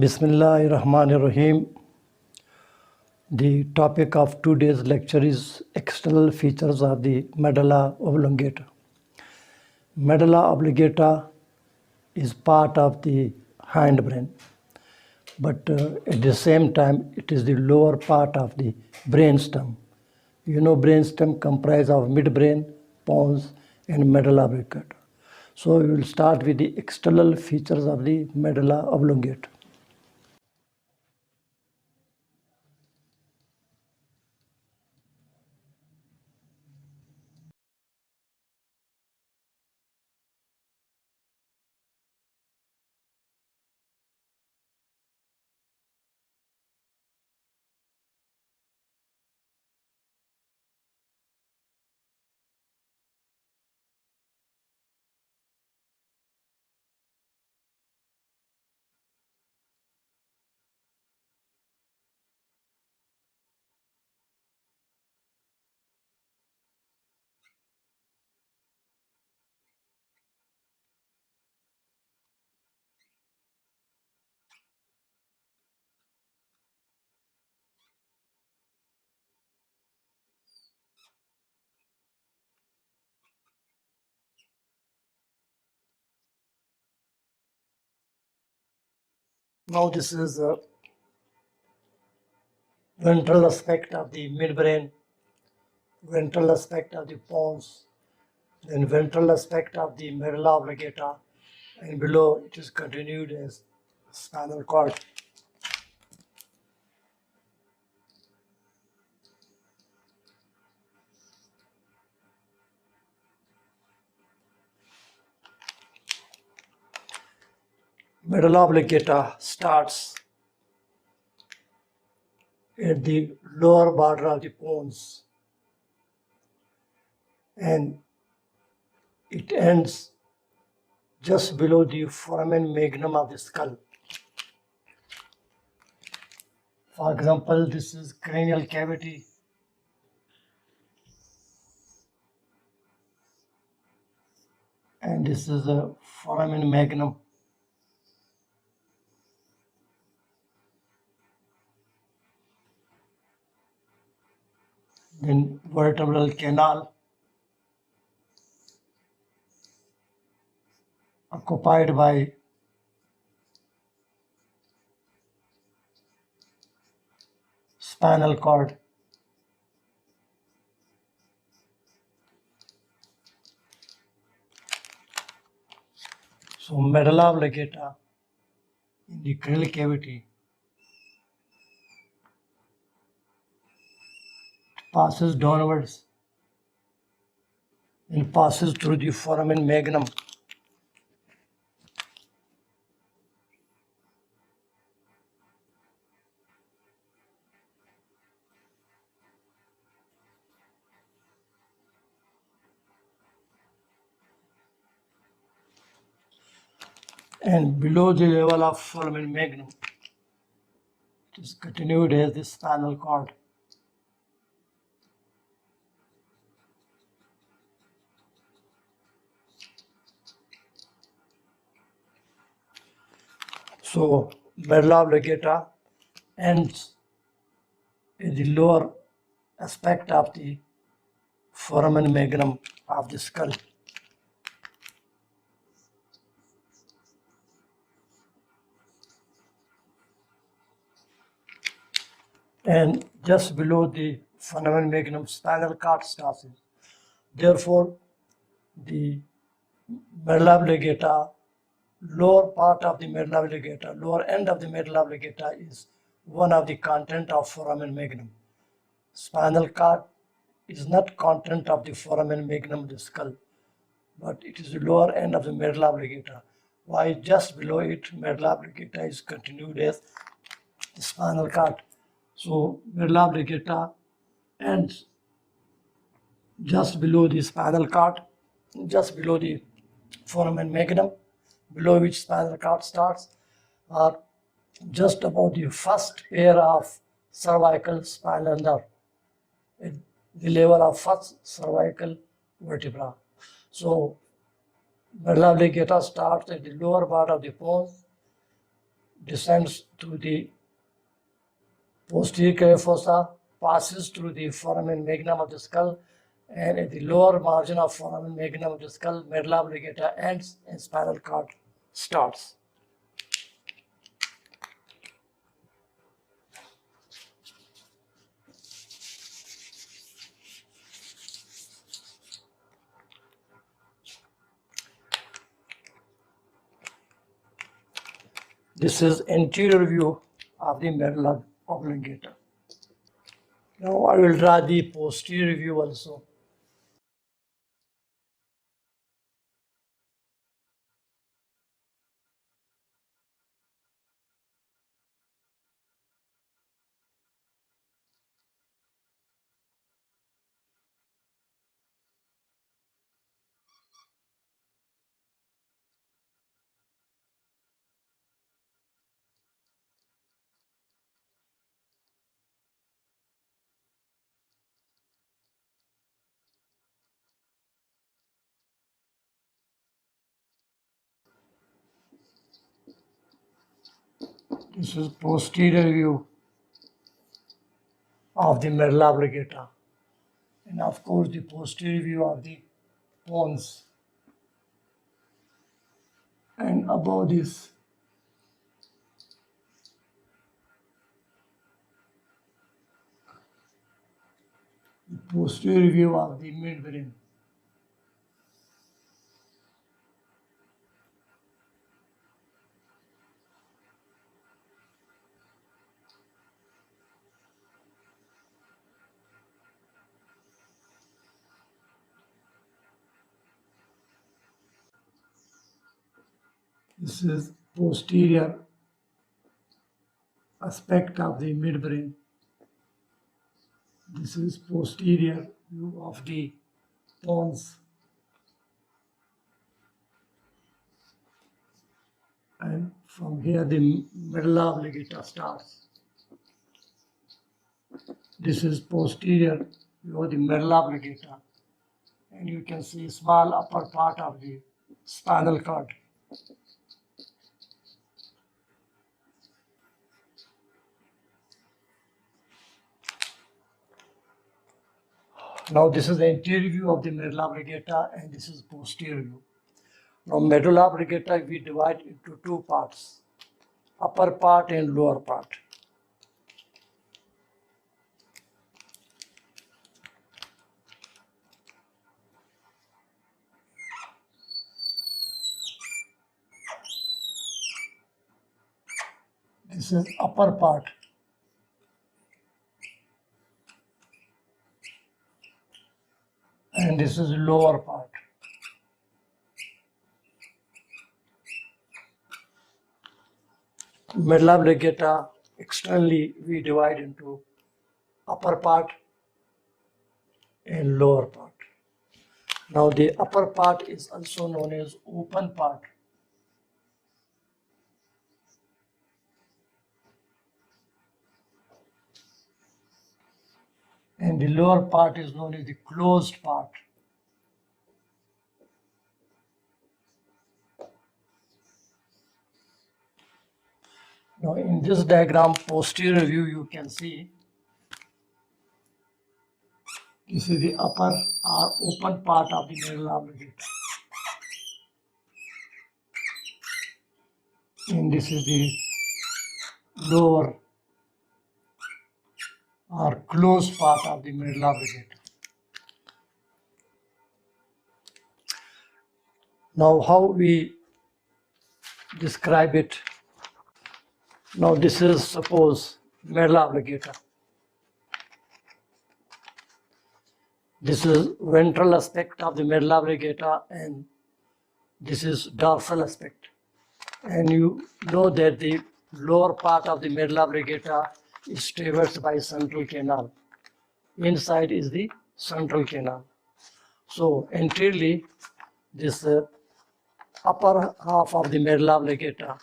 Bismillahirrahmanirrahim. The topic of today's lecture is external features of the medulla oblongata. Medulla oblongata is part of the hindbrain, but at the same time it is the lower part of the brainstem. You know, brainstem comprises of midbrain, pons, and medulla oblongata. So we will start with the external features of the medulla oblongata. Now this is a ventral aspect of the midbrain, ventral aspect of the pons, then ventral aspect of the medulla oblongata, and below it is continued as spinal cord. Medulla oblongata starts at the lower border of the pons and it ends just below the foramen magnum of the skull. For example, this is cranial cavity. And this is a foramen magnum. Then vertebral canal occupied by spinal cord. So medulla oblongata in the cranial cavity passes downwards and passes through the foramen magnum. And below the level of foramen magnum, it is continued as the spinal cord. So medulla oblongata ends in the lower aspect of the foramen magnum of the skull. And just below the foramen magnum, spinal cord starts. Therefore, the medulla oblongata, lower part of the medulla oblongata, lower end of the medulla oblongata is one of the content of foramen magnum. Spinal cord is not content of the foramen magnum of the skull, but it is the lower end of the medulla oblongata. While just below it, medulla oblongata is continued as the spinal cord. So medulla oblongata ends just below the spinal cord, just below the foramen magnum, below which spinal cord starts, or just above the first pair of cervical spinal nerve, at the level of first cervical vertebra. So medulla oblongata starts at the lower part of the pons, descends to the posterior cava fossa, passes through the foramen magnum of the skull, and at the lower margin of foramen magnum of the skull, medulla oblongata ends and spinal cord starts. This is anterior view of the medulla oblongata. Now I will draw the posterior view also. This is posterior view of the medulla oblongata, and of course the posterior view of the pons. And above this, the posterior view of the midbrain. This is posterior aspect of the midbrain. This is posterior view of the pons. And from here the medulla oblongata starts. This is posterior view of the medulla oblongata. And you can see small upper part of the spinal cord. Now this is the anterior view of the medulla oblongata, and this is posterior view. From medulla oblongata we divide into two parts, upper part and lower part. This is upper part. And this is lower part. Medulla oblongata externally we divide into upper part and lower part. Now the upper part is also known as open part. And the lower part is known as the closed part. Now in this diagram, posterior view, you can see this is the upper or open part of the medulla oblongata. And this is the lower or closed part of the medulla oblongata. Now how we describe it? Now this is suppose medulla oblongata. This is ventral aspect of the medulla oblongata and this is dorsal aspect. And you know that the lower part of the medulla oblongata is traversed by central canal. Inside is the central canal. So anteriorly, this upper half of the medulla oblongata,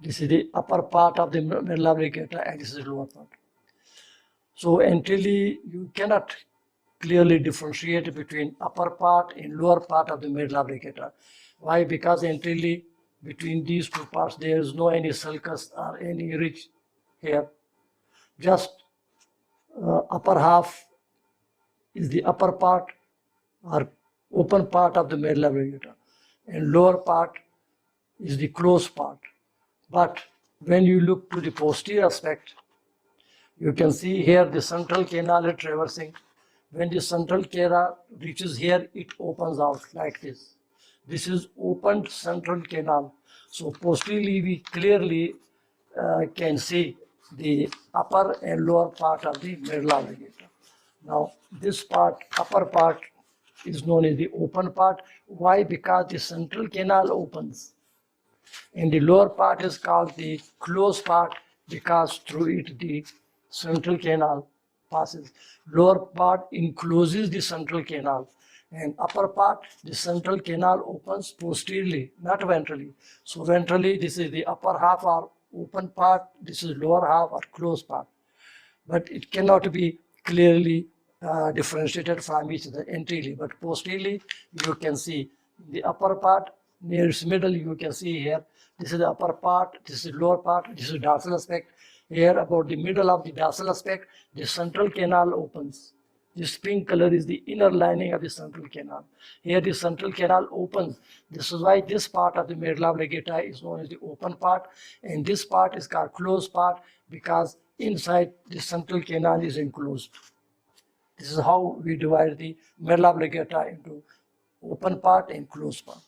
this is the upper part of the medulla oblongata and this is the lower part. So anteriorly, you cannot clearly differentiate between upper part and lower part of the medulla oblongata. Why? Because anteriorly between these two parts. There is no any sulcus or any ridge here. Just upper half is the upper part or open part of the medulla oblongata, and lower part is the closed part. But when you look to the posterior aspect, you can see here the central canal is traversing. When the central canal reaches here, it opens out like this. This is opened central canal. So posteriorly, we clearly can see the upper and lower part of the medulla oblongata. Now, this part, upper part, is known as the open part. Why? Because the central canal opens. And the lower part is called the closed part because through it the central canal passes. Lower part encloses the central canal, and upper part, the central canal opens posteriorly, not ventrally. So ventrally, this is the upper half or open part, this is lower half or closed part. But it cannot be clearly differentiated from each other anteriorly. But posteriorly, you can see the upper part, near its middle, you can see here, this is the upper part, this is the lower part, this is dorsal aspect. Here, about the middle of the dorsal aspect, the central canal opens. This pink color is the inner lining of the central canal. Here, the central canal opens. This is why this part of the medulla oblongata is known as the open part, and this part is called closed part because inside the central canal is enclosed. This is how we divide the medulla oblongata into open part and closed part.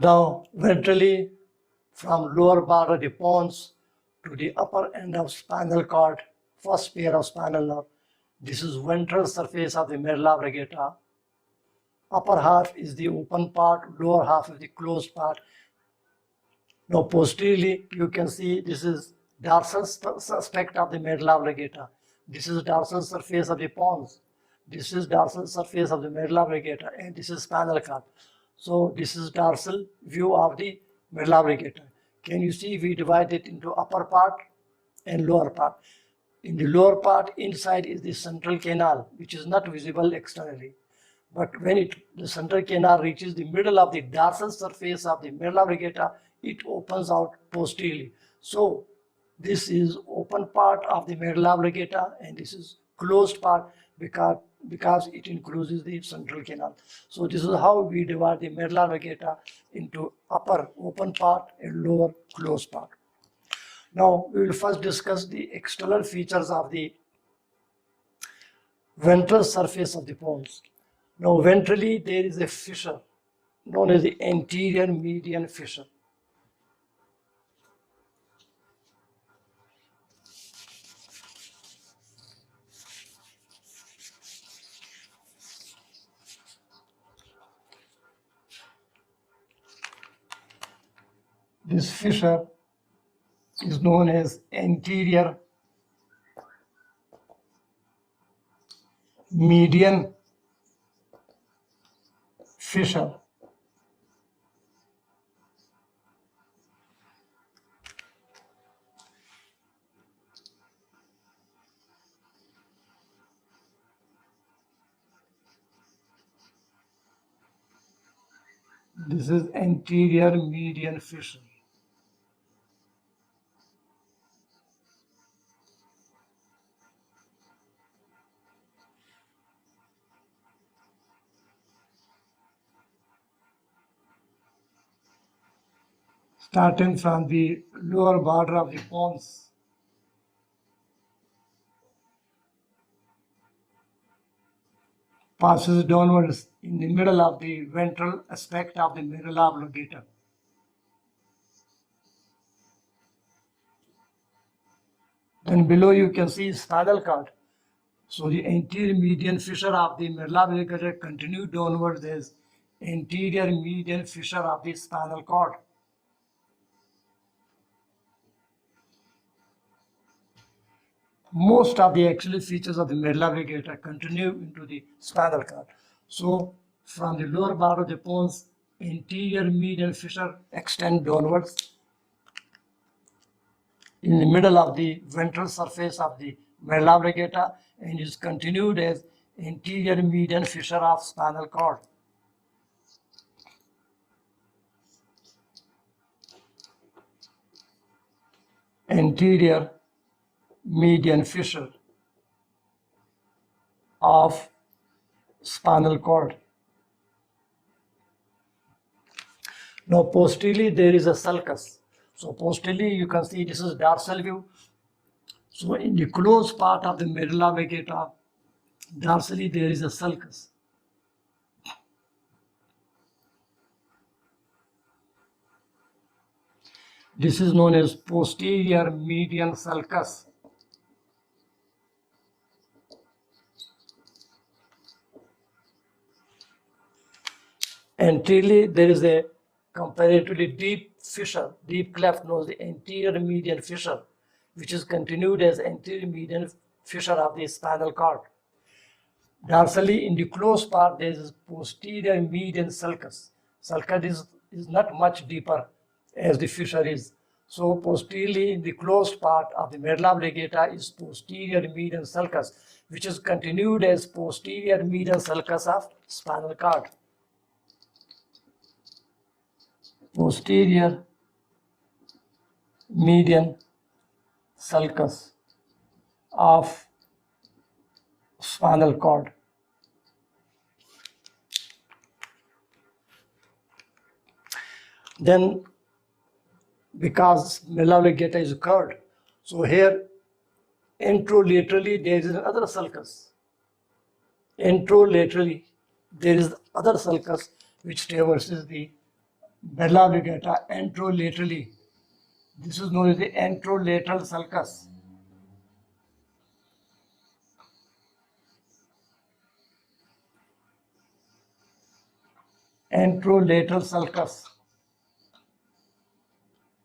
Now, ventrally, from lower part of the pons to the upper end of spinal cord, first pair of spinal nerve, this is ventral surface of the medulla oblongata. Upper half is the open part, lower half is the closed part. Now, posteriorly, you can see this is dorsal aspect of the medulla oblongata. This is dorsal surface of the pons. This is dorsal surface of the medulla oblongata, and this is spinal cord. So this is dorsal view of the medulla oblongata. Can you see we divide it into upper part and lower part? In the lower part, inside is the central canal, which is not visible externally. But when the central canal reaches the middle of the dorsal surface of the medulla oblongata, it opens out posteriorly. So this is open part of the medulla oblongata, and this is closed part because it includes the central canal. So this is how we divide the medulla oblongata into upper open part and lower closed part. Now we will first discuss the external features of the ventral surface of the pons. Now ventrally there is a fissure known as the anterior median fissure. This fissure is known as anterior median fissure. This is anterior median fissure. Starting from the lower border of the pons, passes downwards in the middle of the ventral aspect of the medulla oblongata. Then below you can see spinal cord. So the anterior median fissure of the medulla oblongata continue downwards as anterior median fissure of the spinal cord. Most of the actual features of the medulla oblongata continue into the spinal cord. So from the lower part of the pons, anterior median fissure extend downwards in the middle of the ventral surface of the medulla oblongata and is continued as anterior median fissure of spinal cord. Anterior median fissure of spinal cord. Now posteriorly there is a sulcus. So posteriorly you can see this is dorsal view. So in the closed part of the medulla oblongata, dorsally there is a sulcus. This is known as posterior median sulcus. Anteriorly there is a comparatively deep fissure, deep cleft known as the anterior median fissure, which is continued as anterior median fissure of the spinal cord. Dorsally in the closed part there is posterior median sulcus. Sulcus is not much deeper as the fissure is. So posteriorly in the closed part of the medulla oblongata is posterior median sulcus, which is continued as posterior median sulcus of spinal cord. Posterior median sulcus of spinal cord. Then because medulla oblongata is curved, so here anterolaterally there is another sulcus. Anterolaterally there is other sulcus which traverses the medulla oblongata anterolaterally. This is known as the anterolateral sulcus. Anterolateral sulcus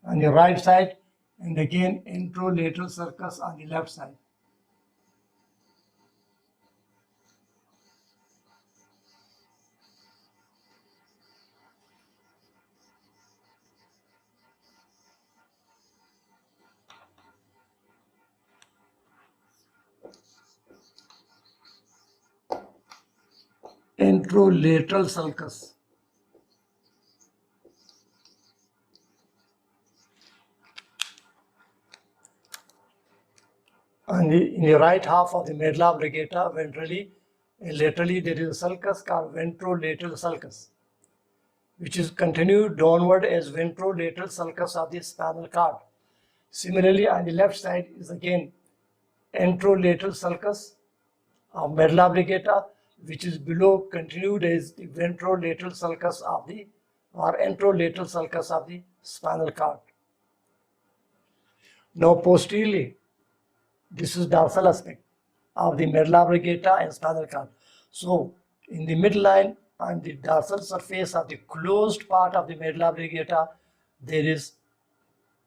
on the right side, and again anterolateral sulcus on the left side. Anterolateral sulcus. In the right half of the medulla oblongata, ventrally and laterally, there is a sulcus called ventrolateral sulcus, which is continued downward as ventrolateral sulcus of the spinal cord. Similarly, on the left side is again anterolateral sulcus of medulla oblongata, which is below continued as the ventrolateral sulcus of the or anterolateral sulcus of the spinal cord. Now posteriorly, this is dorsal aspect of the medulla oblongata and spinal cord. So in the midline on the dorsal surface of the closed part of the medulla oblongata, there is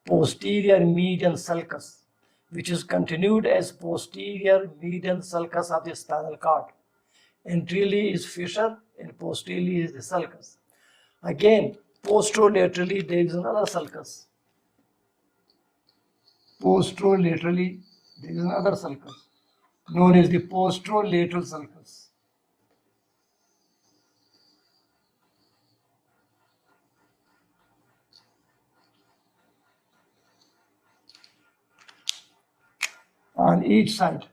posterior median sulcus, which is continued as posterior median sulcus of the spinal cord. Anteriorly is fissure and posteriorly is the sulcus. Again, posterolaterally there is another sulcus. Posterolaterally there is another sulcus known as the posterolateral sulcus. On each side,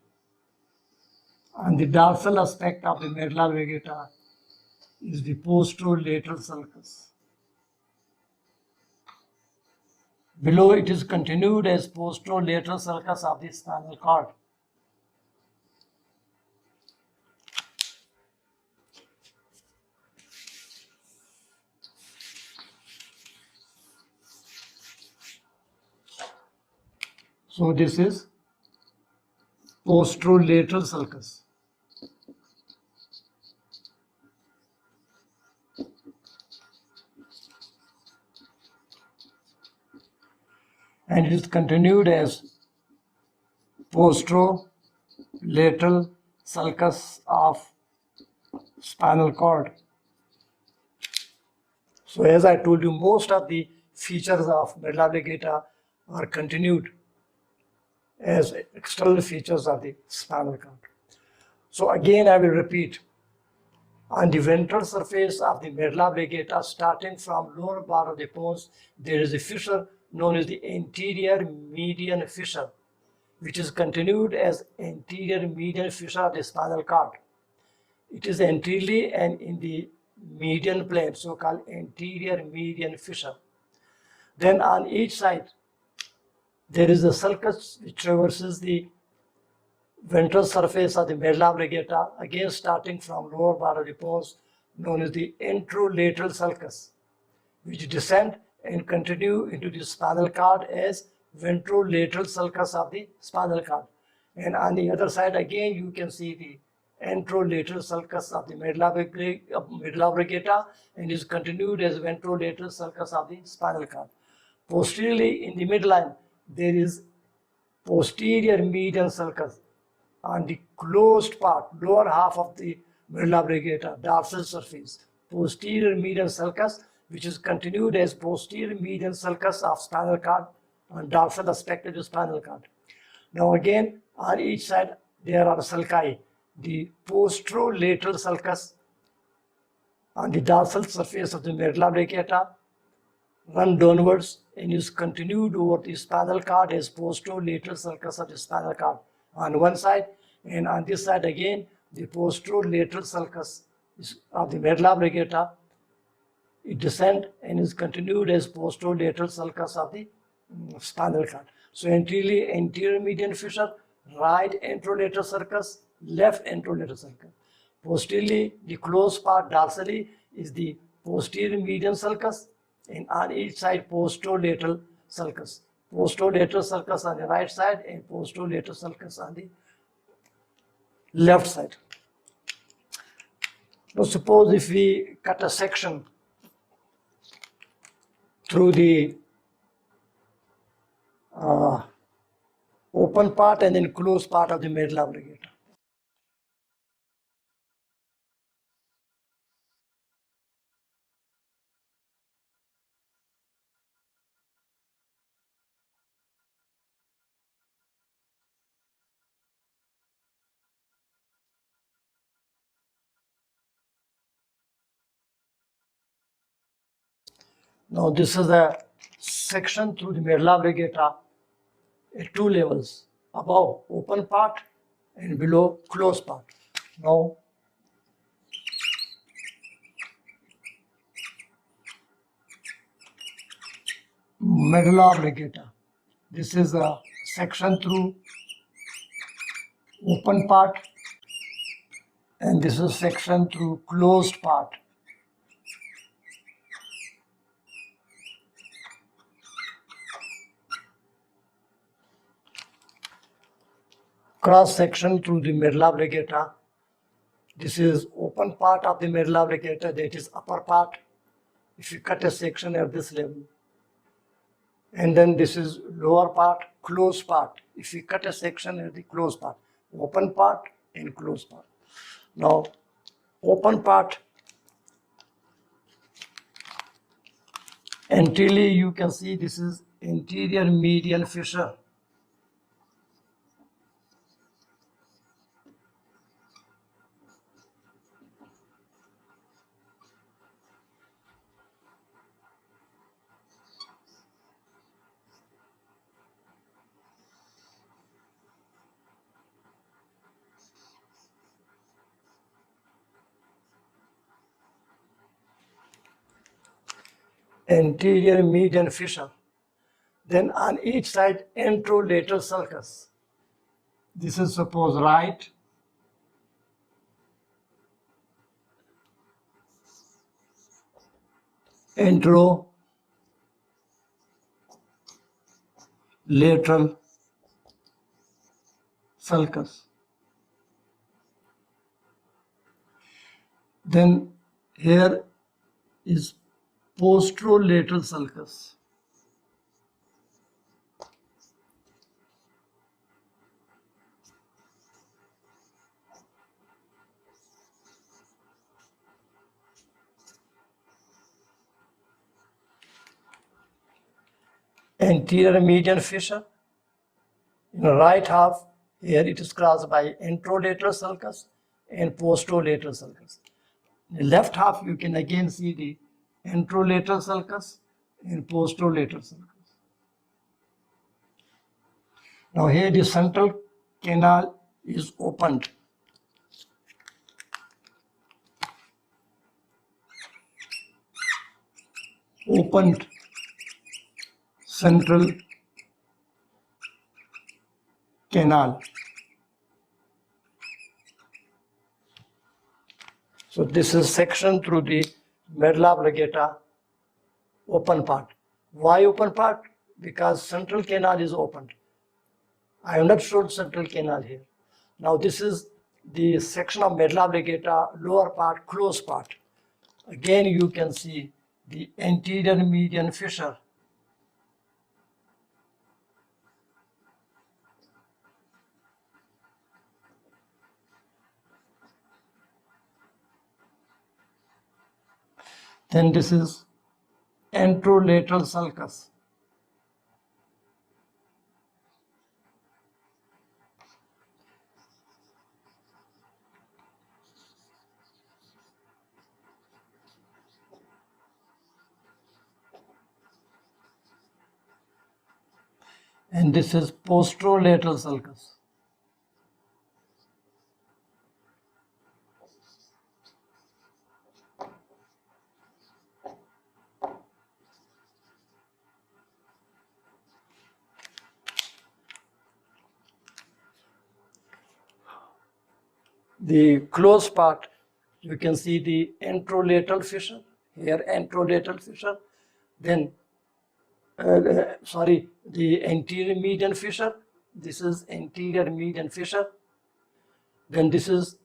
on the dorsal aspect of the medulla oblongata is the posterolateral sulcus. Below it is continued as posterolateral sulcus of the spinal cord. So this is posterolateral sulcus. And it is continued as posterolateral sulcus of spinal cord. So as I told you, most of the features of medulla oblongata are continued as external features of the spinal cord. So again, I will repeat. On the ventral surface of the medulla oblongata, starting from lower part of the bones, there is a fissure known as the anterior median fissure, which is continued as anterior median fissure of the spinal cord. It is anteriorly and in the median plane, so-called anterior median fissure. Then on each side, there is a sulcus which traverses the ventral surface of the medulla oblongata, again starting from lower part of the bones, known as the anterolateral sulcus, which descend and continue into the spinal cord as ventrolateral sulcus of the spinal cord. And on the other side, again, you can see the anterolateral sulcus of the medulla oblongata and is continued as ventrolateral sulcus of the spinal cord. Posteriorly, in the midline, there is posterior median sulcus on the closed part, lower half of the medulla oblongata, dorsal surface, posterior median sulcus, which is continued as posterior median sulcus of spinal cord on dorsal aspect of the spinal cord. Now again, on each side, there are sulci. The posterolateral sulcus on the dorsal surface of the medulla oblongata run downwards and is continued over the spinal cord as posterolateral sulcus of the spinal cord on one side, and on this side again, the posterolateral sulcus of the medulla oblongata, it descends and is continued as posterolateral sulcus of the spinal cord. So anteriorly, anterior median fissure, right anterolateral sulcus, left anterolateral sulcus. Posteriorly, the closed part dorsally is the posterior median sulcus, and on each side posterolateral sulcus. Posterolateral sulcus on the right side and posterolateral sulcus on the left side. Now suppose if we cut a section through the open part and then closed part of the medulla oblongata. Now this is a section through the medulla oblongata at two levels, above open part and below closed part. Now medulla oblongata. This is a section through open part and this is section through closed part. Cross section through the medulla oblongata. This is open part of the medulla oblongata, that is upper part. If you cut a section at this level, and then this is lower part, closed part. If you cut a section at the closed part, open part and closed part. Now, open part, anteriorly you can see this is anterior median fissure. Anterior median fissure. Then on each side, anterolateral sulcus. This is suppose right, anterolateral sulcus. Then here is posterolateral sulcus. Anterior median fissure, the right half, here it is crossed by anterolateral sulcus and posterolateral sulcus. The left half, you can again see the anterolateral sulcus and posterolateral sulcus. Now here the central canal is opened. Opened central canal. So this is section through the medulla oblongata open part. Why open part? Because central canal is opened. I have not showed central canal here. Now this is the section of medulla oblongata lower part, closed part. Again you can see the anterior median fissure. Then this is anterolateral sulcus. And this is posterolateral sulcus. The closed part, you can see the anterolateral fissure, here anterolateral fissure, then the anterior median fissure, this is anterior median fissure, then this is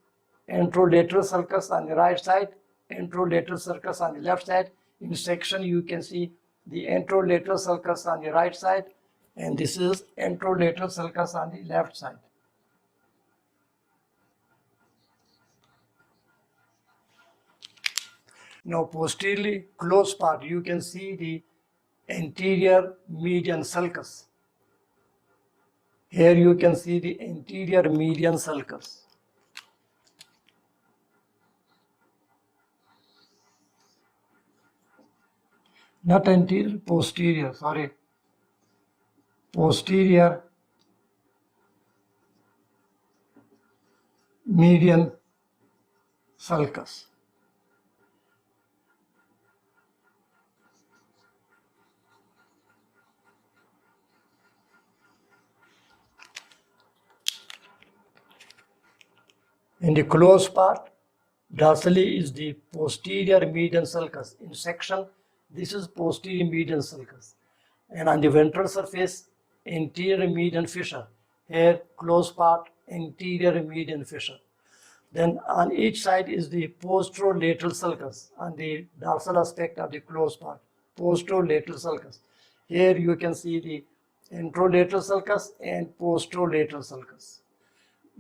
anterolateral sulcus on the right side, anterolateral sulcus on the left side. In section you can see the anterolateral sulcus on the right side, and this is anterolateral sulcus on the left side. Now posteriorly closed part, you can see the anterior median sulcus. Here you can see the anterior median sulcus. Not anterior, posterior, sorry. Posterior median sulcus. In the closed part, dorsally is the posterior median sulcus. In section, this is posterior median sulcus. And on the ventral surface, anterior median fissure. Here, closed part, anterior median fissure. Then on each side is the posterolateral sulcus on the dorsal aspect of the closed part, posterolateral sulcus. Here you can see the anterolateral sulcus and posterolateral sulcus.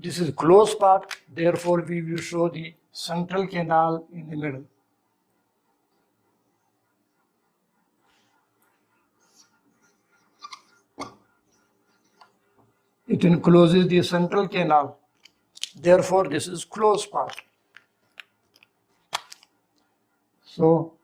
This is closed part, therefore we will show the central canal in the middle. It encloses the central canal, therefore this is closed part. So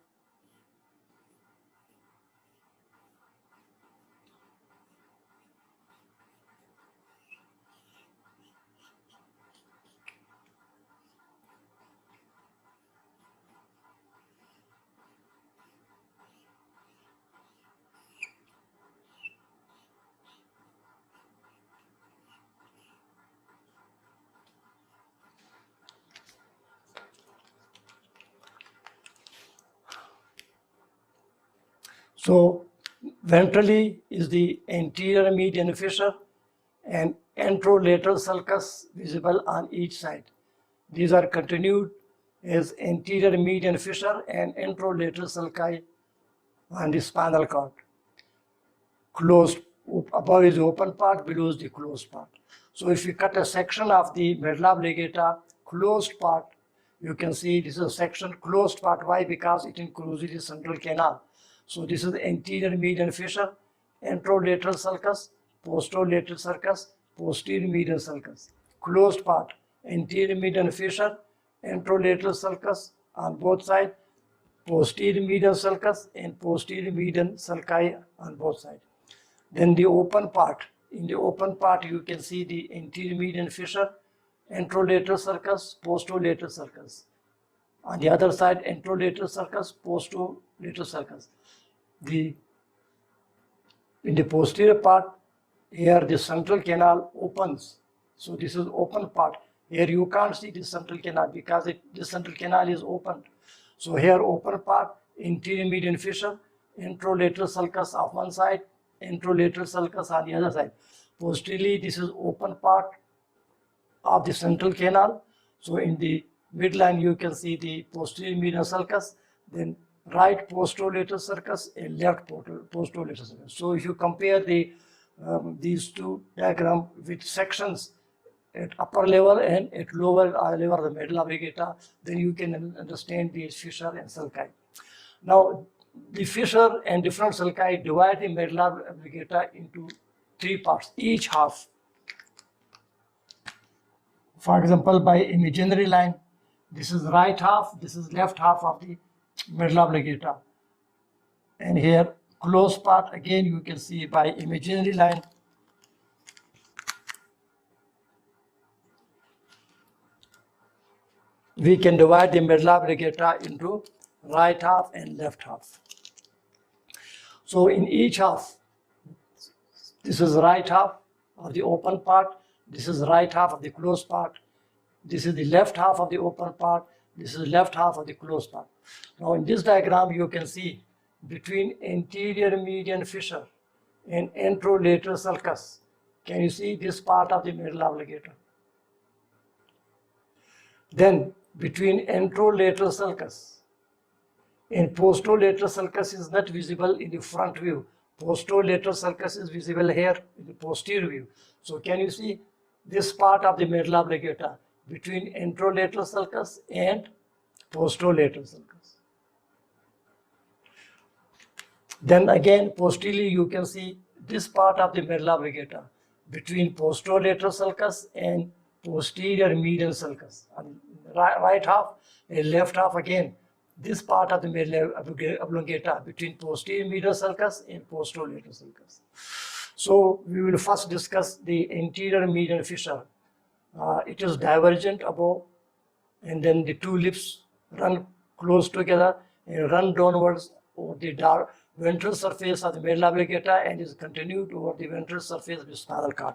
ventrally is the anterior median fissure and anterolateral sulcus visible on each side. These are continued as anterior median fissure and anterolateral sulci on the spinal cord. Closed, above is the open part, below is the closed part. So if you cut a section of the medulla oblongata closed part, you can see this is a section closed part. Why? Because it includes the central canal. So this is the anterior median fissure, anterolateral sulcus, posterolateral sulcus, posterior median sulcus. Closed part, anterior median fissure, anterolateral sulcus on both sides, posterior median sulcus and posterior median sulci on both sides. Then the open part. In the open part, you can see the anterior median fissure, anterolateral sulcus, posterolateral sulcus. On the other side, anterolateral sulcus, posterolateral sulcus. In the posterior part, here the central canal opens. So this is open part. Here you can't see the central canal because the central canal is open. So here open part, anterior median fissure, anterolateral sulcus of one side, anterolateral sulcus on the other side. Posteriorly, this is open part of the central canal. So in the midline, you can see the posterior median sulcus, then right posterolateral sulcus and left posterolateral sulcus. So if you compare these two diagrams with sections at upper level and at lower level of the medulla oblongata, then you can understand the fissure and sulci. Now, the fissure and different sulci divide the medulla oblongata into three parts, each half. For example, by imaginary line, this is right half, this is left half of the medulla oblongata. And here, close part, again you can see by imaginary line. We can divide the medulla oblongata into right half and left half. So in each half, this is right half of the open part, this is right half of the closed part, this is the left half of the open part, this is left half of the closed part. Now in this diagram, you can see between anterior median fissure and anterolateral sulcus. Can you see this part of the medulla oblongata? Then between anterolateral sulcus and posterolateral sulcus is not visible in the front view. Posterolateral sulcus is visible here in the posterior view. So can you see this part of the medulla oblongata between anterolateral sulcus and posterolateral sulcus? Then again, posteriorly, you can see this part of the medulla oblongata between posterolateral sulcus and posterior median sulcus. And right half and left half again, this part of the medulla oblongata between posterior median sulcus and posterolateral sulcus. So we will first discuss the anterior median fissure. It is divergent above, and then the two lips run close together and run downwards over the ventral surface of the medulla oblongata and is continued over the ventral surface of the spinal cord.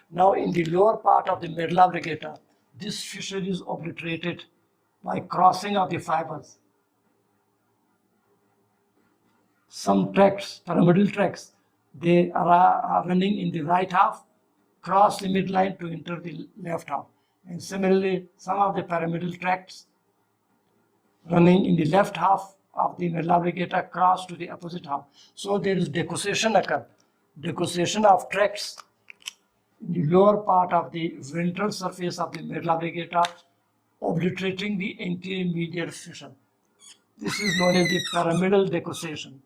Now in the lower part of the medulla oblongata, this fissure is obliterated by crossing of the fibers. Some tracts, pyramidal tracts, they are running in the right half, cross the midline to enter the left half. And similarly, some of the pyramidal tracts running in the left half of the medulla oblongata cross to the opposite half. So there is decussation occur. Decussation of tracts in the lower part of the ventral surface of the medulla oblongata, obliterating the anterior median fissure. This is known as the pyramidal decussation.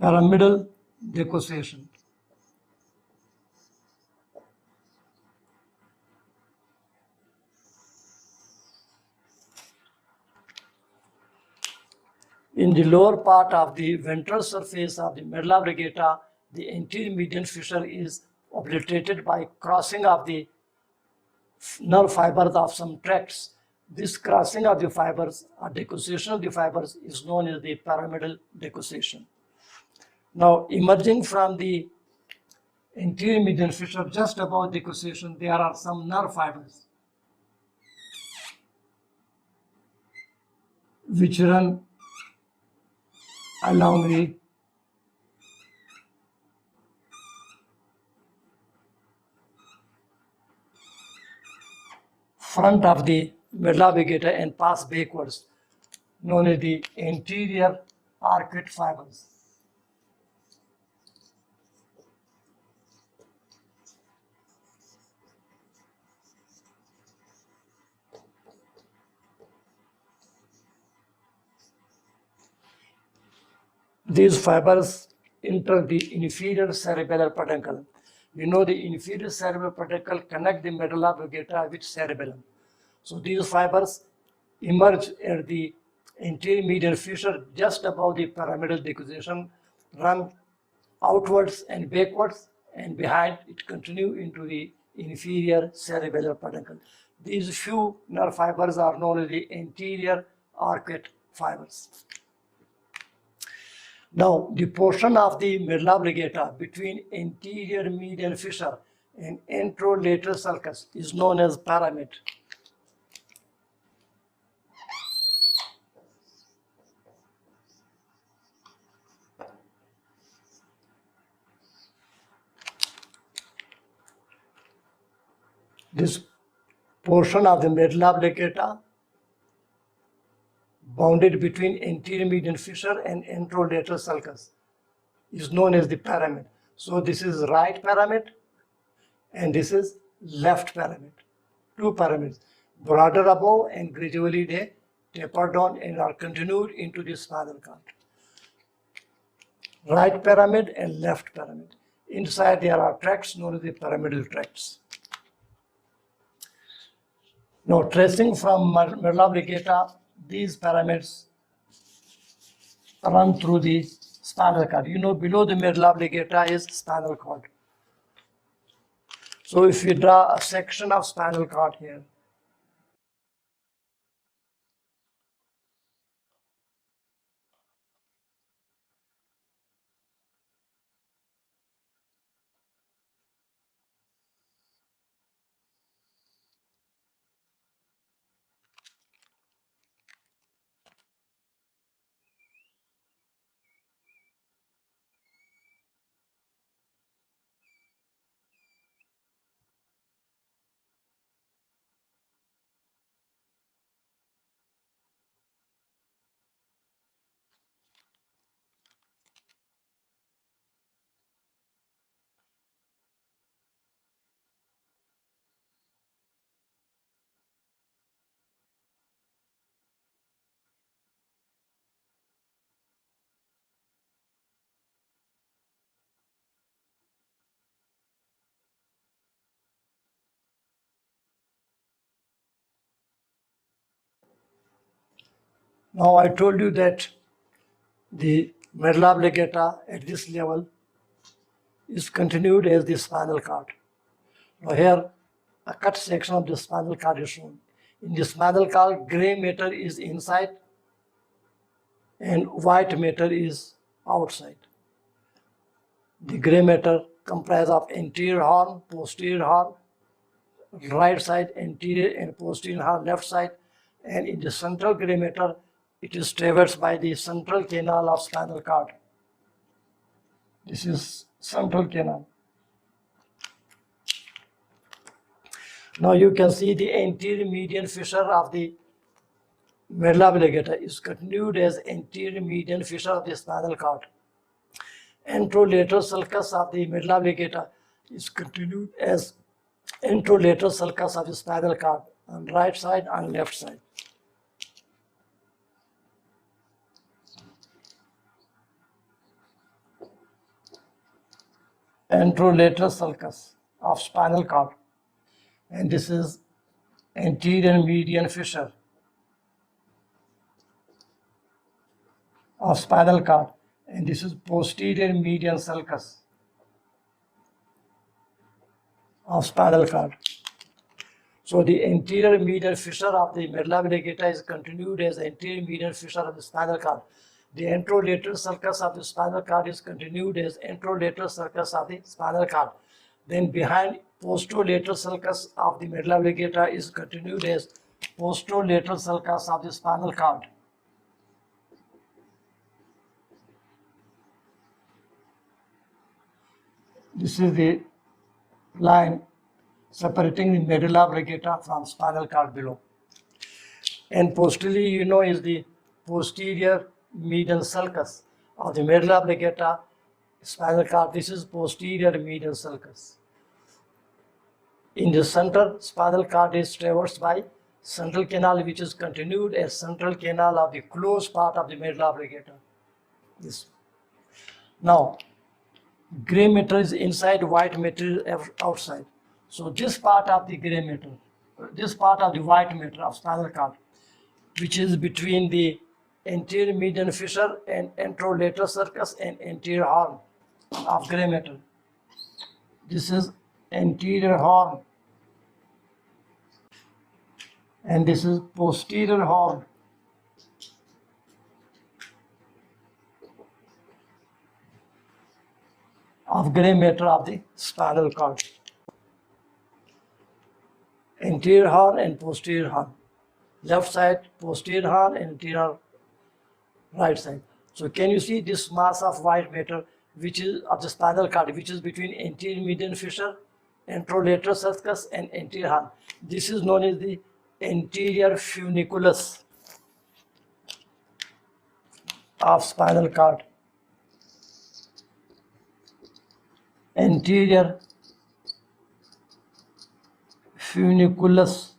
Pyramidal decussation. In the lower part of the ventral surface of the medulla oblongata, the anterior median fissure is obliterated by crossing of the nerve fibers of some tracts. This crossing of the fibers or decussation of the fibers is known as the pyramidal decussation. Now, emerging from the anterior median fissure just above decussation, there are some nerve fibers which run along the front of the medulla oblongata and pass backwards, known as the anterior arcuate fibers. These fibers enter the inferior cerebellar peduncle. You know the inferior cerebellar peduncle connect the medulla oblongata with cerebellum. So these fibers emerge at the anterior median fissure just above the pyramidal decussation, run outwards and backwards, and behind it continue into the inferior cerebellar peduncle. These few nerve fibers are known as the anterior arcuate fibers. Now, the portion of the medulla oblongata between anterior median fissure and anterolateral sulcus is known as pyramid. This portion of the medulla oblongata bounded between anterior median fissure and anterolateral sulcus is known as the pyramid. So this is right pyramid and this is left pyramid. Two pyramids, broader above and gradually they taper down and are continued into the spinal cord. Right pyramid and left pyramid. Inside there are tracts known as the pyramidal tracts. Now tracing from medulla oblongata, these pyramids run through the spinal cord. You know, below the medulla oblongata is spinal cord. So if we draw a section of spinal cord here, now I told you that the medulla oblongata at this level is continued as the spinal cord. Now here a cut section of the spinal cord is shown. In the spinal cord, gray matter is inside and white matter is outside. The gray matter comprises of anterior horn, posterior horn, right side anterior and posterior horn left side, and in the central gray matter it is traversed by the central canal of spinal cord. This is central canal. Now you can see the anterior median fissure of the medulla oblongata is continued as anterior median fissure of the spinal cord. Anterolateral sulcus of the medulla oblongata is continued as anterolateral sulcus of the spinal cord on right side and left side. Anterolateral sulcus of spinal cord, and this is anterior median fissure of spinal cord, and this is posterior median sulcus of spinal cord. So the anterior median fissure of the medulla oblongata is continued as anterior median fissure of the spinal cord. The anterolateral sulcus of the spinal cord is continued as anterolateral sulcus of the spinal cord. Then behind posterolateral sulcus of the medulla oblongata is continued as posterolateral sulcus of the spinal cord. This is the line separating the medulla oblongata from spinal cord below. And posteriorly, you know, is the posterior median sulcus of the medulla oblongata spinal cord. This is posterior median sulcus. In the center, spinal cord is traversed by central canal, which is continued as central canal of the closed part of the medulla oblongata. This Now, gray matter is inside, white matter is outside. So this part of the gray matter, this part of the white matter of spinal cord, which is between the anterior median fissure and anterolateral sulcus and anterior horn of gray matter. This is anterior horn and this is posterior horn. Of gray matter of the spinal cord. Anterior horn and posterior horn. Left side posterior horn and anterior right side. So can you see this mass of white matter which is of the spinal cord, which is between anterior median fissure, anterolateral sulcus and anterior horn. This is known as the anterior funiculus of spinal cord. Anterior funiculus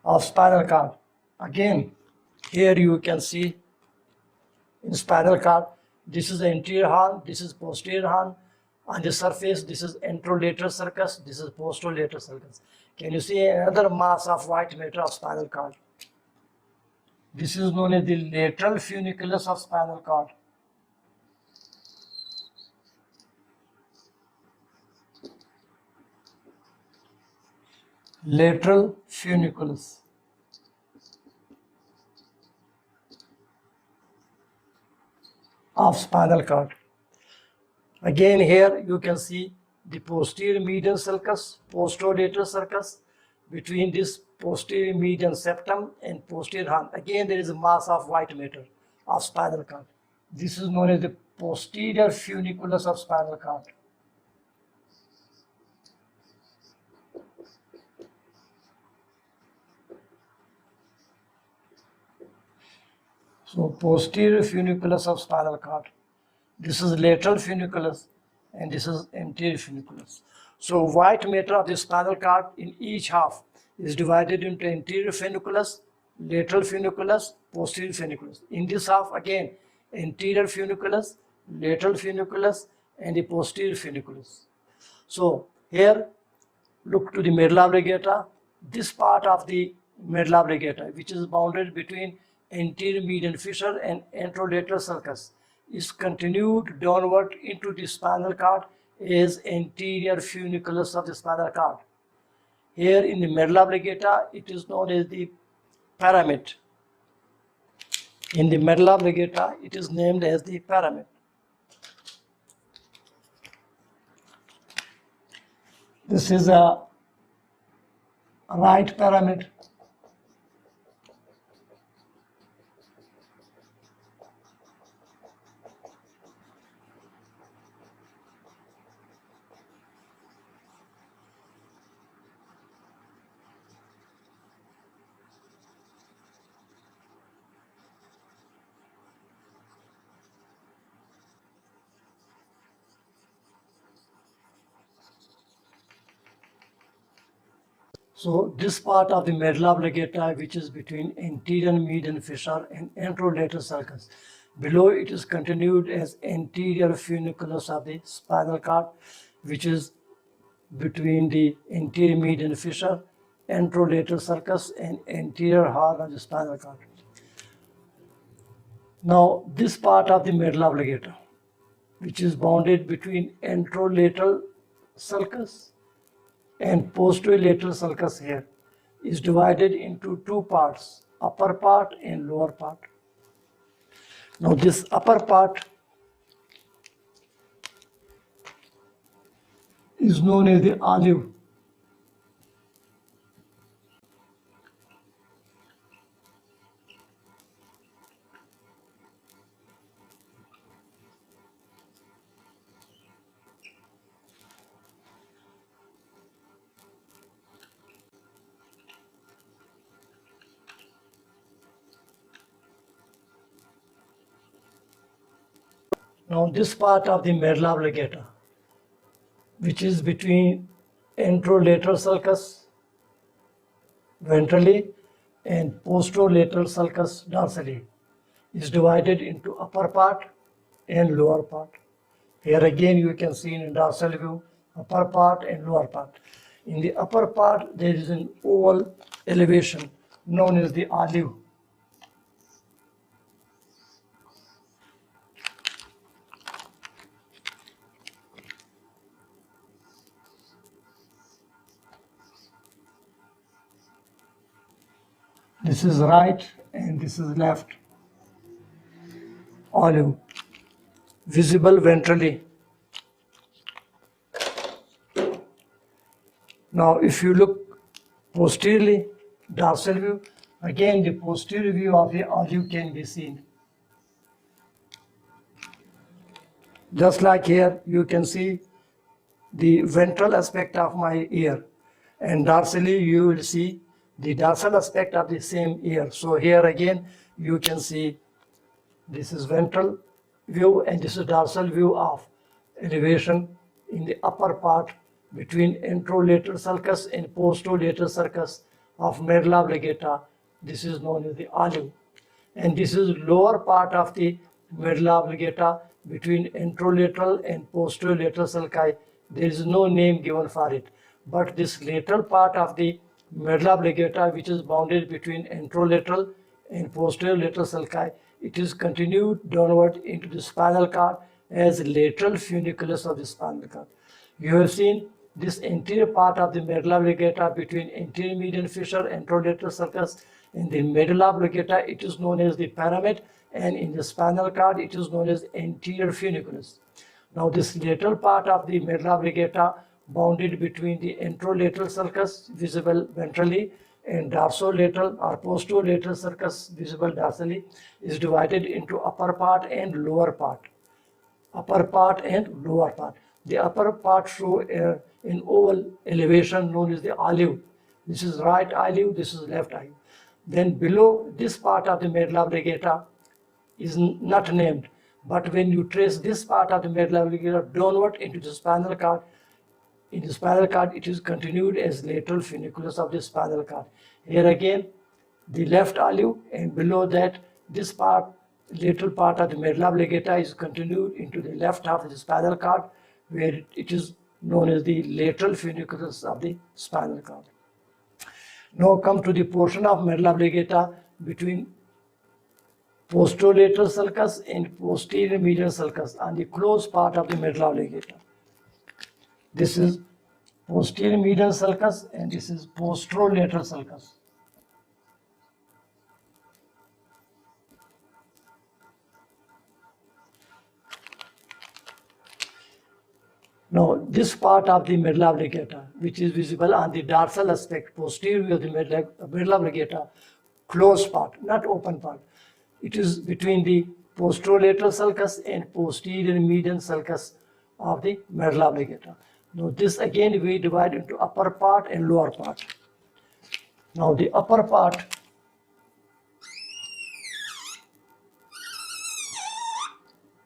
of spinal cord. Again, here you can see in spinal cord, this is the anterior horn, this is posterior horn. On the surface, this is anterolateral sulcus, this is posterolateral sulcus. Can you see another mass of white matter of spinal cord? This is known as the lateral funiculus of spinal cord. Lateral funiculus. Of spinal cord. Again, here you can see the posterior median sulcus, posterolateral sulcus. Between this posterior median septum and posterior horn, again there is a mass of white matter of spinal cord. This is known as the posterior funiculus of spinal cord. So posterior funiculus of spinal cord. This is lateral funiculus and this is anterior funiculus. So white matter of the spinal cord in each half is divided into anterior funiculus, lateral funiculus, posterior funiculus. In this half again, anterior funiculus, lateral funiculus and the posterior funiculus. So here look to the medulla oblongata. This part of the medulla oblongata, which is bounded between anterior median fissure and anterolateral sulcus, is continued downward into the spinal cord as anterior funiculus of the spinal cord. Here in the medulla oblongata, it is known as the pyramid. In the medulla oblongata, it is named as the pyramid. This is a right pyramid. So this part of the medulla oblongata, which is between anterior median fissure and anterolateral sulcus, below it is continued as anterior funiculus of the spinal cord, which is between the anterior median fissure, anterolateral sulcus and anterior horn of the spinal cord. Now this part of the medulla oblongata, which is bounded between anterolateral sulcus and posterolateral sulcus here, is divided into two parts, upper part and lower part. Now this upper part is known as the olive. Now this part of the medulla oblongata, which is between anterolateral sulcus ventrally and posterolateral sulcus dorsally, is divided into upper part and lower part. Here again you can see in dorsal view upper part and lower part. In the upper part there is an oval elevation known as the olive. This is right and this is left. Olive, visible ventrally. Now if you look posteriorly, dorsal view, again the posterior view of the olive can be seen. Just like here, you can see the ventral aspect of my ear, and dorsally you will see the dorsal aspect of the same ear. So here again you can see this is ventral view and this is dorsal view of elevation in the upper part between anterolateral sulcus and posterolateral sulcus of medulla oblongata. This is known as the olive. And this is lower part of the medulla oblongata between anterolateral and posterolateral sulci. There is no name given for it. But this lateral part of the medulla oblongata, which is bounded between anterolateral and posterolateral sulci, it is continued downward into the spinal cord as lateral funiculus of the spinal cord. You have seen this anterior part of the medulla oblongata between anterior median fissure, anterolateral sulcus, in the medulla oblongata it is known as the pyramid, and in the spinal cord it is known as anterior funiculus. Now this lateral part of the medulla oblongata bounded between the anterolateral sulcus visible ventrally and dorsolateral or posterolateral sulcus visible dorsally is divided into upper part and lower part. Upper part and lower part. The upper part show an oval elevation known as the olive. This is right olive, this is left olive. Then below this part of the medulla oblongata is not named, but when you trace this part of the medulla oblongata downward into the spinal cord, in the spinal cord it is continued as lateral funiculus of the spinal cord. Here again the left olive, and below that this part, lateral part of the medulla oblongata is continued into the left half of the spinal cord, where it is known as the lateral funiculus of the spinal cord. Now come to the portion of medulla oblongata between posterolateral sulcus and posterior median sulcus on the closed part of the medulla oblongata. This is posterior median sulcus and this is posterolateral sulcus. Now this part of the medulla oblongata, which is visible on the dorsal aspect, posterior of the medulla oblongata, closed part, not open part. It is between the posterolateral sulcus and posterior median sulcus of the medulla oblongata. Now this again we divide into upper part and lower part. Now the upper part,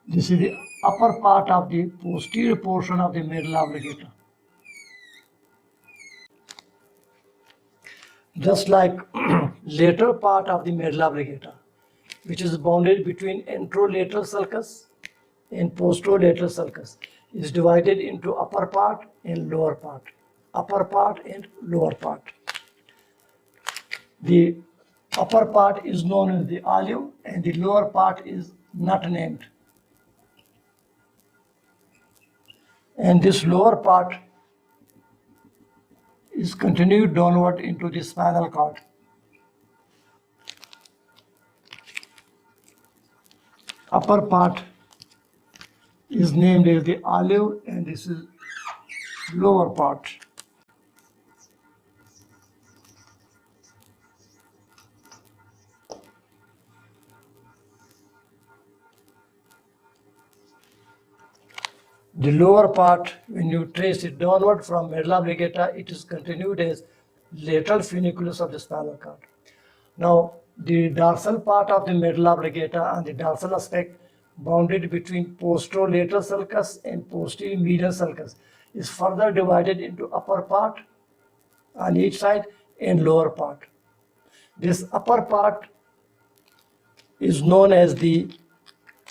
this is the upper part of the posterior portion of the medulla oblongata. Just like lateral part of the medulla oblongata, which is bounded between anterolateral sulcus and posterolateral sulcus, is divided into upper part and lower part. Upper part and lower part. The upper part is known as the olive and the lower part is not named. And this lower part is continued downward into the spinal cord. Upper part is named as the olive and this is lower part. The lower part, when you trace it downward from medulla oblongata, it is continued as lateral funiculus of the spinal cord. Now, the dorsal part of the medulla oblongata on the dorsal aspect bounded between posterolateral sulcus and posterior median sulcus is further divided into upper part on each side and lower part. This upper part is known as the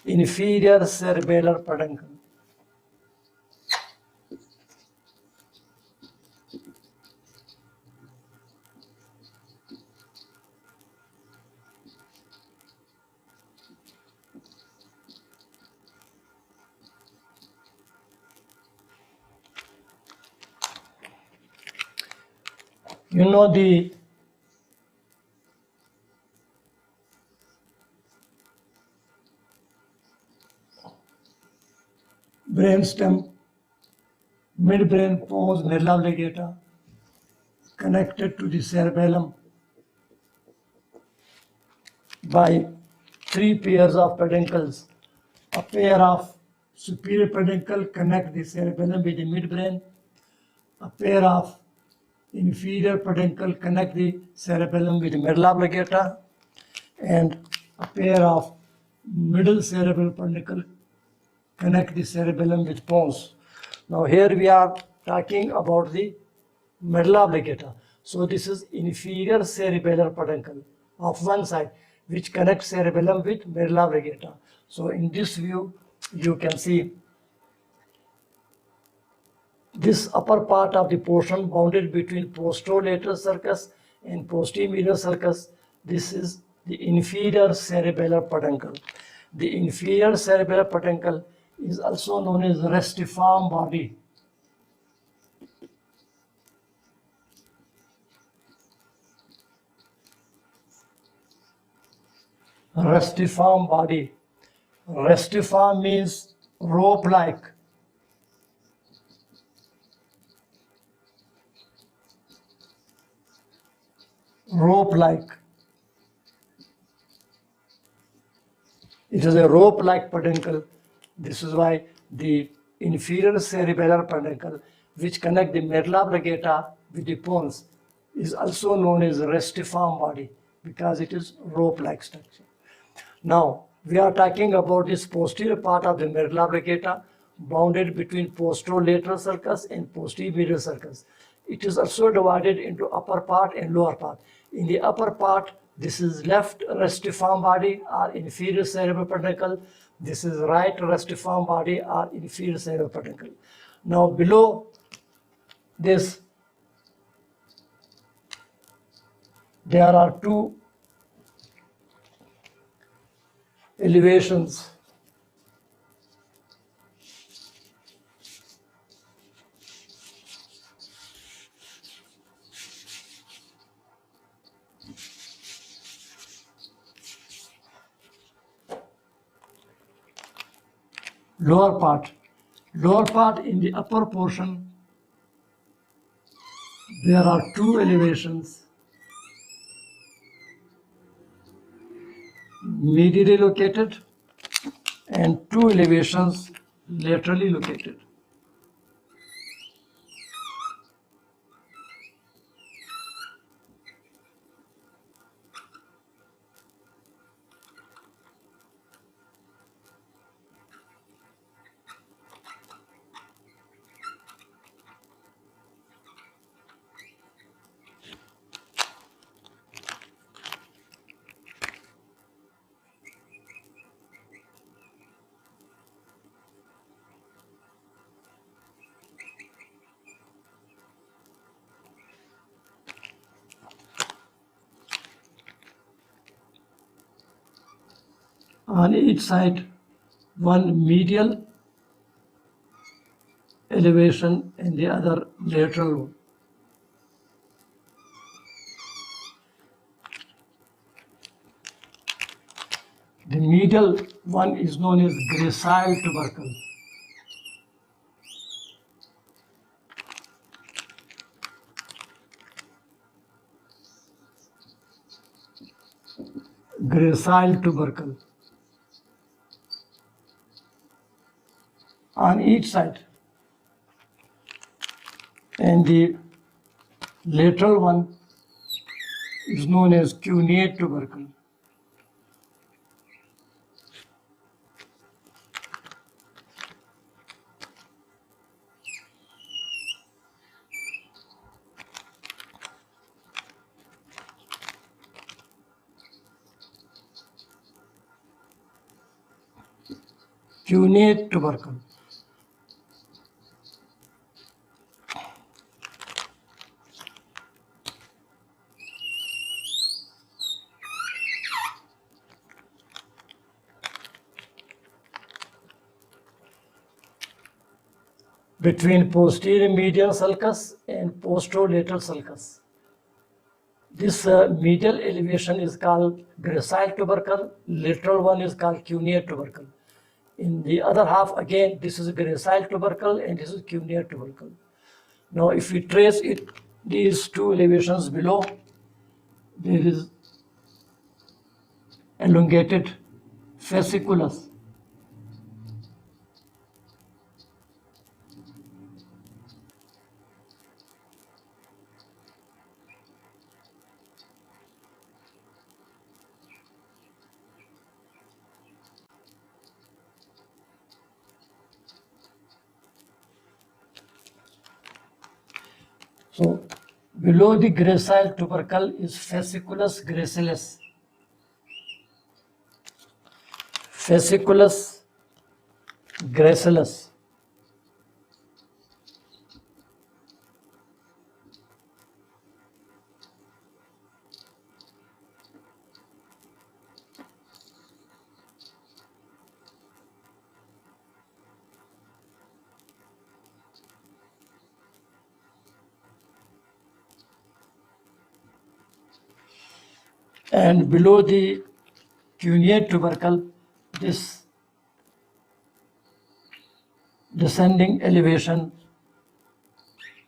inferior cerebellar peduncle. You know the brainstem, midbrain pons, medulla oblongata, connected to the cerebellum by three pairs of peduncles. A pair of superior peduncle connect the cerebellum with the midbrain. A pair of inferior peduncle connect the cerebellum with the medulla oblongata, and a pair of middle cerebral peduncle connect the cerebellum with pons. Now here we are talking about the medulla oblongata. So this is inferior cerebellar peduncle of one side, which connects cerebellum with medulla oblongata. So in this view, you can see this upper part of the portion bounded between posterolateral sulcus and posterior sulcus. This is the inferior cerebellar peduncle. The inferior cerebellar peduncle is also known as restiform body. Restiform body. Restiform means rope-like. Rope-like. It is a rope-like peduncle. This is why the inferior cerebellar peduncle, which connect the medulla oblongata with the pons, is also known as restiform body because it is rope-like structure. Now, we are talking about this posterior part of the medulla oblongata bounded between posterolateral sulcus and posterior sulcus. It is also divided into upper part and lower part. In the upper part, this is left restiform body or inferior cerebral peduncle. This is right restiform body or inferior cerebral peduncle. Now, below this, there are two elevations. Lower part in the upper portion, there are two elevations, medially located and two elevations laterally located. On each side, one medial elevation and the other lateral one. The medial one is known as gracile tubercle. Gracile tubercle. On each side. And the lateral one is known as cuneate tubercle. cuneate tubercle. Between posterior median sulcus and posterolateral sulcus. This medial elevation is called gracile tubercle, lateral one is called cuneate tubercle. In the other half, again, this is gracile tubercle and this is cuneate tubercle. Now, if we trace it, these two elevations below, there is elongated fasciculus. So, below the gracile tubercle is fasciculus gracilis. Fasciculus gracilis. And below the cuneate tubercle, this descending elevation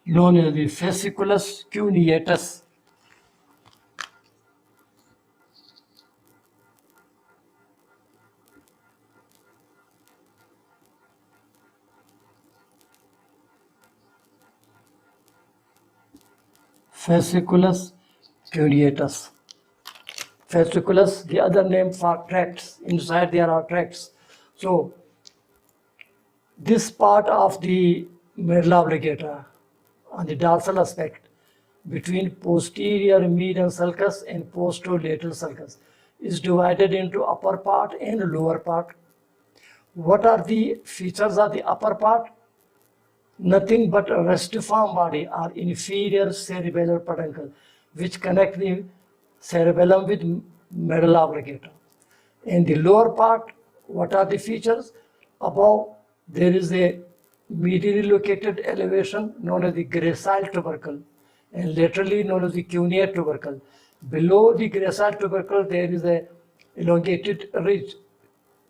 known as the fasciculus cuneatus. Fasciculus cuneatus. Fasciculus, the other name for tracts. Inside there are tracts. So, this part of the medulla oblongata on the dorsal aspect between posterior median sulcus and posterolateral sulcus is divided into upper part and lower part. What are the features of the upper part? Nothing but a restiform body or inferior cerebellar peduncle which connect the cerebellum with medulla oblongata. In the lower part, what are the features? Above, there is a medially located elevation known as the gracile tubercle and laterally known as the cuneate tubercle. Below the gracile tubercle, there is a elongated ridge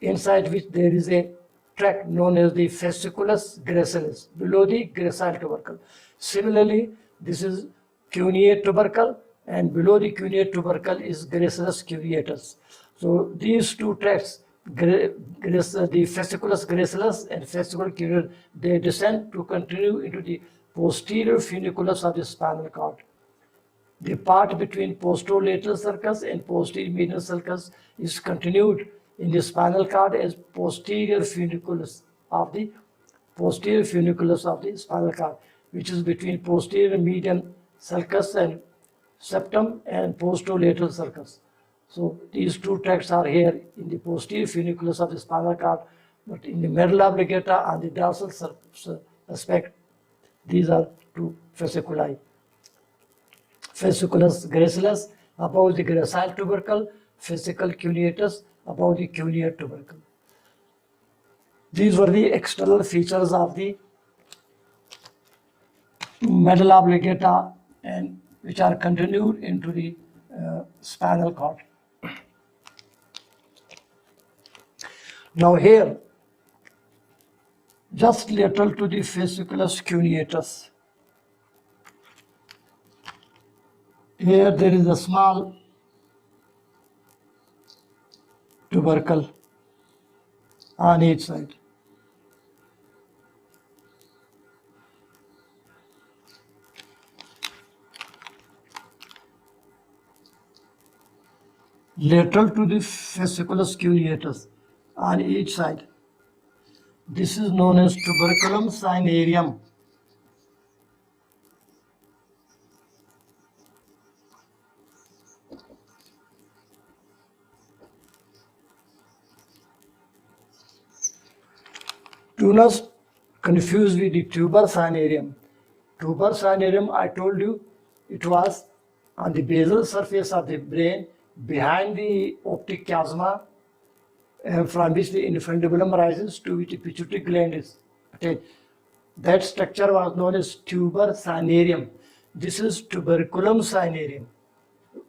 inside which there is a tract known as the fasciculus gracilis below the gracile tubercle. Similarly, this is cuneate tubercle and below the cuneate tubercle is gracilis cuneatus. So these two tracts, the fasciculus gracilis and fasciculus cuneatus, they descend to continue into the posterior funiculus of the spinal cord. The part between posterolateral sulcus and posterior median sulcus is continued in the spinal cord as posterior funiculus of the spinal cord, which is between posterior median sulcus and septum and posterolateral sulcus. So these two tracts are here in the posterior funiculus of the spinal cord, but in the medulla oblongata on the dorsal aspect, these are two fasciculi. Fasciculus gracilis above the gracile tubercle, fascicle cuneatus above the cuneate tubercle. These were the external features of the medulla oblongata and which are continued into the spinal cord. Now here, just lateral to the fasciculus cuneatus, here there is a small tubercle on each side. Lateral to the fasciculus cuneatus on each side. This is known as tuberculum cinereum. Do not confuse with the tuber cinerarium. Tuber cinerarium, I told you, it was on the basal surface of the brain behind the optic chiasma, from which the infundibulum rises, to which the pituitary gland is attached. That structure was known as tuber cinerarium. This is tuberculum cinerarium,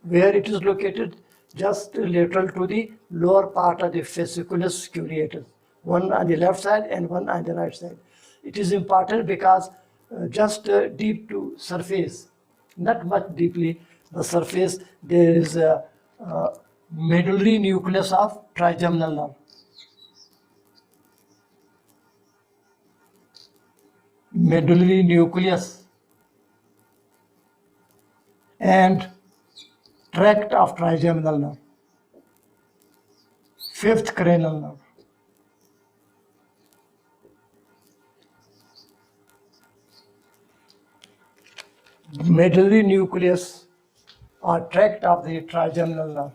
where it is located just lateral to the lower part of the fasciculus cuneatus, one on the left side and one on the right side. It is important because just deep to surface, not much deeply, the surface, there is a medullary nucleus of trigeminal nerve. Medullary nucleus and tract of trigeminal nerve, fifth cranial nerve. Medullary nucleus or tract of the trigeminal nerve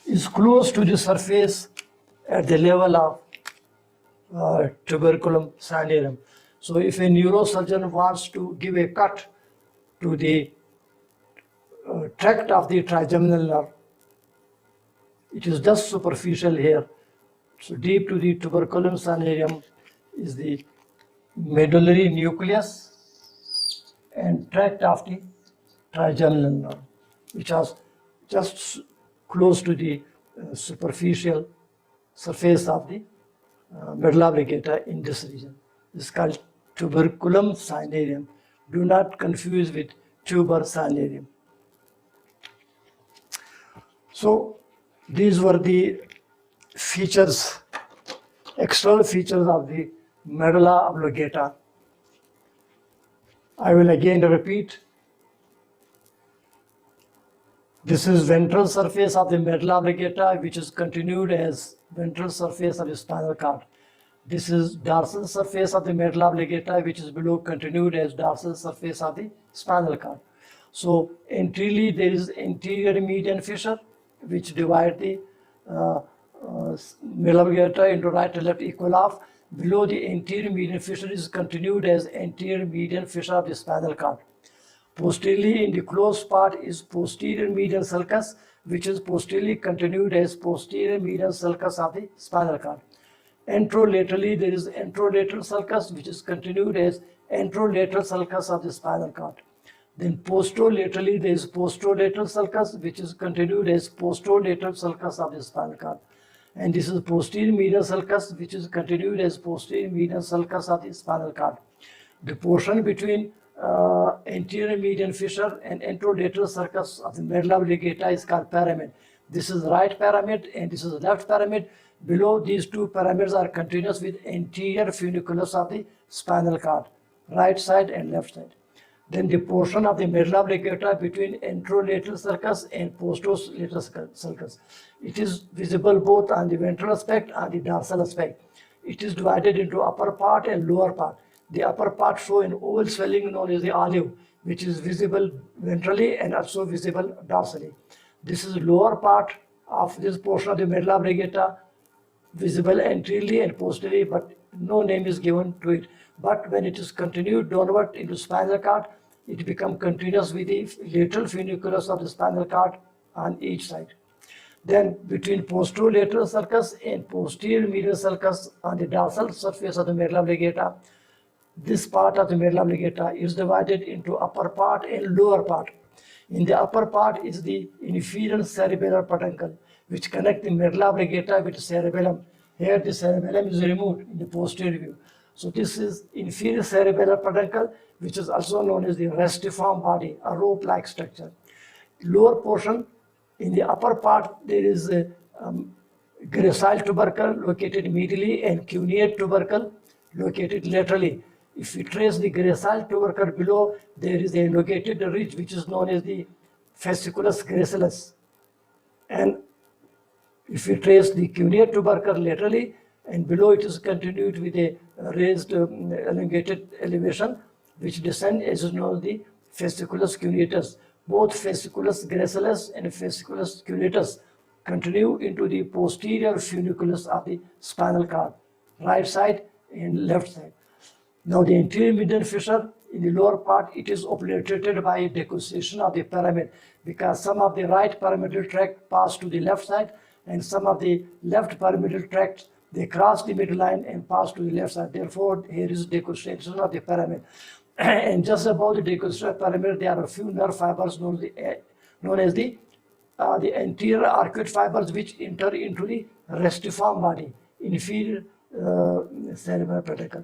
is close to the surface at the level of tuberculum cinerarium. So if a neurosurgeon wants to give a cut to the tract of the trigeminal nerve, it is just superficial here. So deep to the tuberculum cinerarium is the medullary nucleus and tract of the trigeminal nerve, which was just close to the superficial surface of the medulla oblongata in this region. This is called tuberculum cinerarium. Do not confuse with tuber cinerarium. So these were the features, external features of the medulla oblongata. I will again repeat. This is ventral surface of the medulla oblongata, which is continued as ventral surface of the spinal cord. This is dorsal surface of the medulla oblongata, which is below, continued as dorsal surface of the spinal cord. So anteriorly there is anterior median fissure, which divide the medulla oblongata into right and left equal half. Below the anterior median fissure is continued as anterior median fissure of the spinal cord. Posteriorly in the closed part is posterior median sulcus, which is posteriorly continued as posterior median sulcus of the spinal cord. Anterolaterally there is anterolateral sulcus, which is continued as anterolateral sulcus of the spinal cord. Then posterolaterally there is posterolateral sulcus, which is continued as posterolateral sulcus of the spinal cord. And this is posterior median sulcus, which is continued as posterior median sulcus of the spinal cord. The portion between anterior median fissure and anterolateral sulcus of the medulla oblongata is called pyramid. This is right pyramid and this is left pyramid. Below these two pyramids are continuous with anterior funiculus of the spinal cord, right side and left side. Then the portion of the medulla oblongata between anterolateral sulcus and posterolateral sulcus. It is visible both on the ventral aspect and the dorsal aspect. It is divided into upper part and lower part. The upper part show an oval swelling known as the olive, which is visible ventrally and also visible dorsally. This is lower part of this portion of the medulla oblongata, visible anteriorly and posteriorly, but no name is given to it. But when it is continued downward into spinal cord, it becomes continuous with the lateral funiculus of the spinal cord on each side. Then between posterolateral sulcus and posterior median sulcus on the dorsal surface of the medulla oblongata, this part of the medulla oblongata is divided into upper part and lower part. In the upper part is the inferior cerebellar peduncle, which connects the medulla oblongata with the cerebellum. Here the cerebellum is removed in the posterior view. So this is inferior cerebellar peduncle, which is also known as the restiform body, a rope-like structure. Lower portion, in the upper part, there is a gracile tubercle located medially and cuneate tubercle located laterally. If we trace the gracile tubercle below, there is a elongated ridge which is known as the fasciculus gracilis. And if we trace the cuneate tubercle laterally, and below it is continued with a raised elongated elevation which descend as is known as the fasciculus cuneatus. Both fasciculus gracilis and fasciculus cuneatus continue into the posterior funiculus of the spinal cord, right side and left side. Now the anterior median fissure in the lower part, it is obliterated by decussation of the pyramid, because some of the right pyramidal tract pass to the left side and some of the left pyramidal tract, they cross the midline and pass to the left side. Therefore, here is decussation of the pyramid. And just above the decussated pyramid, there are a few nerve fibers known as the anterior arcuate fibers, which enter into the restiform body, inferior cerebral pedicle.